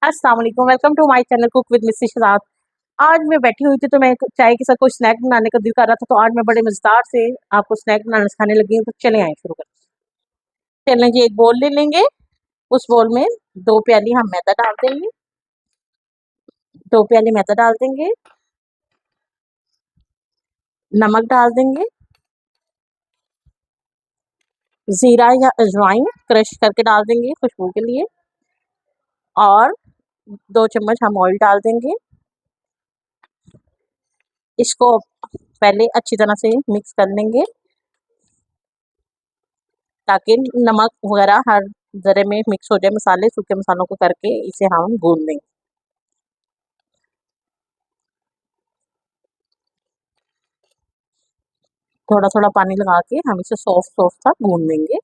अस्सलाम वालेकुम, welcome to my channel cook with Mrs Shahzad. आज मैं बैठी हुई थी तो मैं चाय के साथ कुछ स्नैक बनाने का दिल कर रहा था, तो आज मैं बड़े मज़ेदार से आपको स्नैक बनाना सिखाने लगी हूँ। तो चलें आएँ शुरू करते हैं। चलें जी, एक बोल ले लेंगे, उस बोल में 2 प्याली हम मैदा डाल देंगे, 2 प्याली मैदा डाल देंगे, नमक डाल देंगे, ज़ीरा या अजवाइन क्रश करके डाल देंगे खुशबू के लिए, और 2 चम्मच हम ऑयल डाल देंगे। इसको पहले अच्छी तरह से मिक्स कर लेंगे ताकि नमक वगैरह हर ज़रे में मिक्स हो जाए, मसाले सूखे मसालों को करके इसे हम भून देंगे। थोड़ा-थोड़ा पानी लगा के हम इसे सॉफ्ट-सॉफ्ट सा भून लेंगे।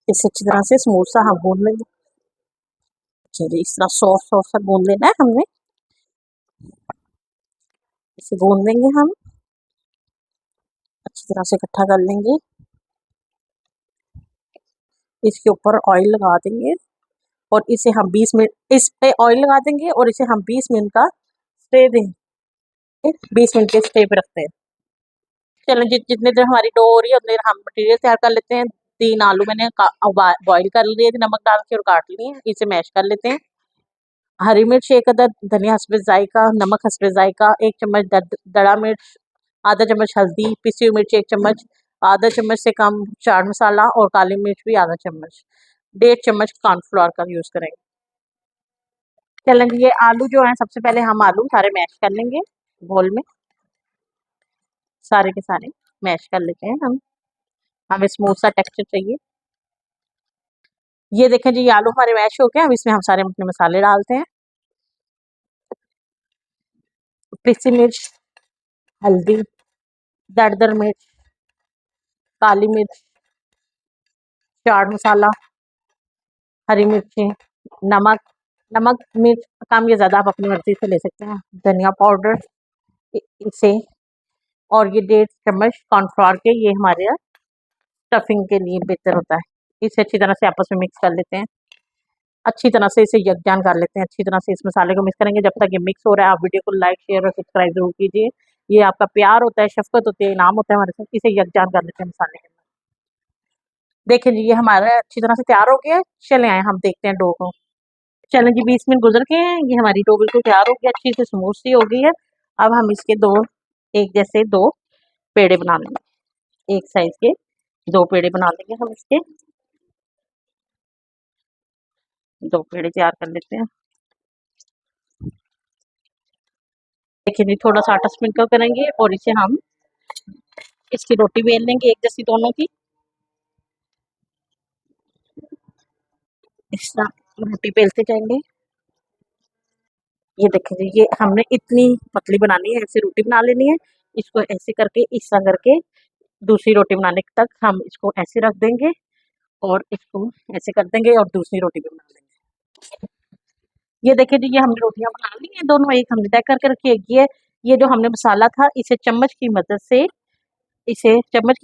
इसे अच्छी तरह से स्मूथ सा हम भून लेंगे। चलिए, इस तरह सॉफ्ट-सॉफ्ट सा भून लेना है हमने। इसे भून लेंगे हम, अच्छी तरह से इकट्ठा कर लेंगे। इसके ऊपर ऑयल लगा देंगे और इसे हम 20 मिनट इस पे ऑयल लगा देंगे और इसे हम 20 मिनट का स्टे देंगे। 20 मिनट के स्टे पे रखते हैं। चलो जी, जितने देर हमारी डो हो रही है उतनी देर हम मटीरियल तैयार कर लेते हैं। 3 आलू मैंने बॉयल कर लिए थे नमक डाल के और काट लिए। इसे मैश कर लेते हैं। हरी मिर्च 1 अदद, धनिया हस्बे ज़ायका, नमक हस्बे ज़ायका, 1 चम्मच दड़ा मिर्च, आधा चम्मच हल्दी, पिसी हुई मिर्च 1 चम्मच, आधा चम्मच से कम चाट मसाला और काली मिर्च भी आधा चम्मच, 1.5 चम्मच कॉर्नफ्लोर का यूज़ करेंगे। चलें जी, ये आलू जो हैं सबसे पहले हम आलू सारे मैश कर लेंगे बोल में, सारे के सारे मैश कर लेते हैं हम। हमें स्मूथ सा टेक्सचर चाहिए। ये देखें जी, ये आलू हमारे मैश हो गए। अब इसमें हम सारे अपने मसाले डालते हैं। पिसी मिर्च, हल्दी, दरदर मिर्च, काली मिर्च, चाट मसाला, हरी मिर्ची, नमक। नमक मिर्च कम या ज़्यादा आप अपनी मर्ज़ी से ले सकते हैं। धनिया पाउडर इसे, और ये 1.5 चम्मच कॉर्नफ्लोर के, ये हमारे स्टफिंग के लिए बेहतर होता है। इसे अच्छी तरह से आपस में मिक्स कर लेते हैं। अच्छी तरह से इसे यकजान कर लेते हैं। अच्छी तरह से इस मसाले को मिक्स करेंगे। जब तक ये मिक्स हो रहा है आप वीडियो को लाइक शेयर और सब्सक्राइब जरूर कीजिए। ये आपका प्यार होता है, शफ़क़त होती है, इनाम होता है हमारे साथ। इसे यकजान कर लेते हैं मसाले के अंदर। देखिए जी, ये हमारा अच्छी तरह से तैयार हो गया है। चलें आएँ हम देखते हैं डो को। चलें जी, 20 मिनट गुज़र गए हैं। ये हमारी डो बिल्कुल तैयार हो गई, अच्छी से स्मूथ सी हो गई है। अब हम इसके 2 एक जैसे 2 पेड़े बना लेंगे। एक साइज़ के 2 पेड़े बना लेंगे हम इसके। 2 पेड़े तैयार कर लेते हैं। देखिए जी, थोड़ा-सा आटा स्प्रिंकल करेंगे और इसे हम इसकी रोटी बेल लेंगे एक जैसी दोनों की। इस तरह रोटी बेलते जाएँगे। ये देखिए जी, ये हमने इतनी पतली बनानी है, ऐसे रोटी बना लेनी है। इसको ऐसे करके, इस तरह करके दूसरी रोटी बनाने तक हम इसको ऐसे रख देंगे और इसको ऐसे कर देंगे और दूसरी रोटी भी बना लेंगे। ये देखिए जी, ये हमने रोटियाँ बना ली हैं दोनों, एक हमने तय करके रखी है। ये जो हमने मसाला था, इसे चम्मच की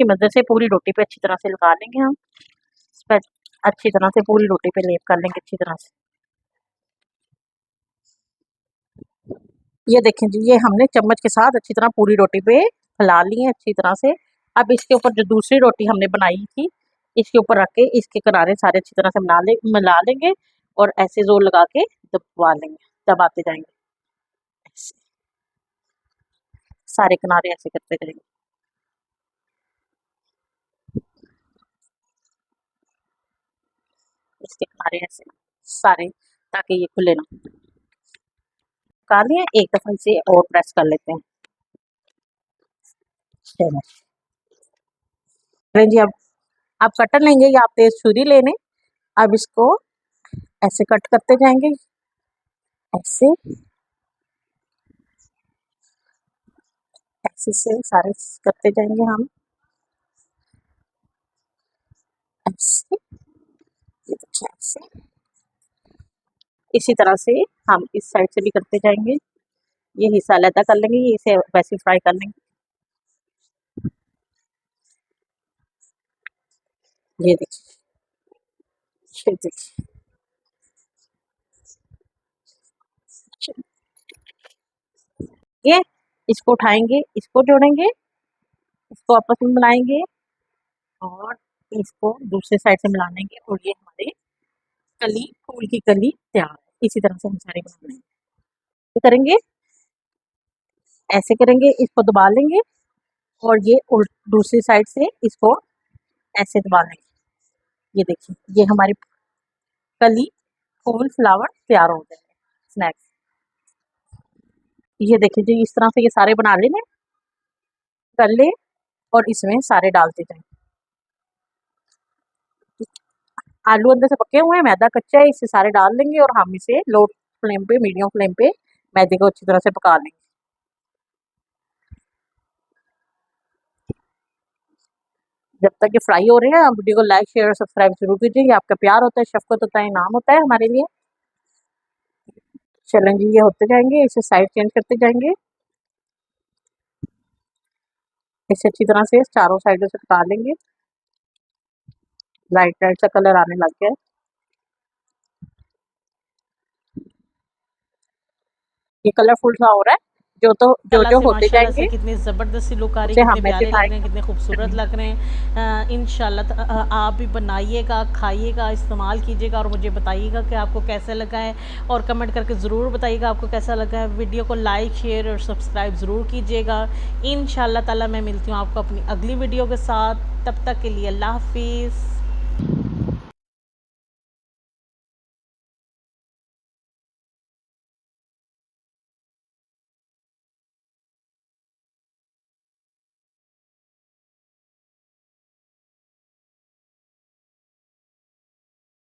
मदद से पूरी रोटी पे अच्छी तरह से लगा लेंगे हम। इस पे अच्छी तरह से पूरी रोटी पे लेप कर लेंगे अच्छी तरह से। ये देखें जी, ये हमने चम्मच के साथ अच्छी तरह पूरी रोटी पे फैला ली है अच्छी तरह से। अब इसके ऊपर जो दूसरी रोटी हमने बनाई थी, इसके ऊपर रख के इसके किनारे सारे अच्छी तरह से मिला लेंगे और ऐसे ज़ोर लगा के दबा लेंगे, दबाते जाएँगे। ऐसे, सारे किनारे ऐसे करते जाएँगे। इसके किनारे ऐसे सारे, ताकि ये खुले ना। निकाल लिए, एक दफ़ा इसे और प्रेस कर लेते हैं। चलो, जी, अब आप कटर लेंगे या आप तेज़ छुरी ले लें। अब इसको ऐसे कट करते जाएँगे, ऐसे, ऐसे से सारे करते जाएँगे हम, ऐसे, ये देखिए ऐसे। इसी तरह से हम इस साइड से भी करते जाएँगे। ये हिस्सा अलहदा कर लेंगे, ये इसे वैसे फ्राई कर लेंगे। ये देखिए, ये देखिए, ये इसको उठाएंगे, इसको जोड़ेंगे, इसको आपस में मिलाएंगे और इसको दूसरे साइड से मिला लेंगे और ये हमारे कली, फूल की कली तैयार है। इसी तरह से हम सारे बना लेंगे। ये करेंगे, ऐसे करेंगे, इसको दबा लेंगे और ये दूसरी साइड से इसको ऐसे दबा लेंगे। ये देखिए, ये हमारी कली, फूल, फ्लावर तैयार हो गए स्नैक्स। ये देखिए जी, इस तरह से ये सारे बना लेंगे, कर ले और इसमें सारे डालते जाएं। आलू अंदर से पके हुए हैं, मैदा कच्चा है, इसे सारे डाल लेंगे और हम इसे लो फ्लेम पे, मीडियम फ्लेम पे मैदे को अच्छी तरह से पका लेंगे। जब तक ये फ्राई हो रहे हैं, आप वीडियो को लाइक, शेयर और सब्सक्राइब जरूर कीजिए। ये आपका प्यार होता है, शफ़क़त होता है, इनाम होता है हमारे लिए। चलें जी, ये होते जाएंगे, इसे साइड चेंज करते जाएंगे। इसे अच्छी तरह से चारों साइडों से पका लेंगे। लाइट लाइट सा कलर आने लग गया है। ये कलरफुल सा हो रहा है। जो जो होते माशाल्लाह से जाएंगे कितनी ज़बरदस्त लुक आ रही उसे है, कितने हम ऐसे प्यारे लग रहे हैं, कितने खूबसूरत लग रहे हैं। इंशाल्लाह आप भी बनाइएगा, खाइएगा, इस्तेमाल कीजिएगा और मुझे बताइएगा कि आपको कैसा लगा है और कमेंट करके ज़रूर बताइएगा आपको कैसा लगा है। वीडियो को लाइक, शेयर और सब्सक्राइब ज़रूर कीजिएगा। इंशाल्लाह ताला मैं मिलती हूँ आपको अपनी अगली वीडियो के साथ। तब तक के लिए अल्लाह हाफ़िज़।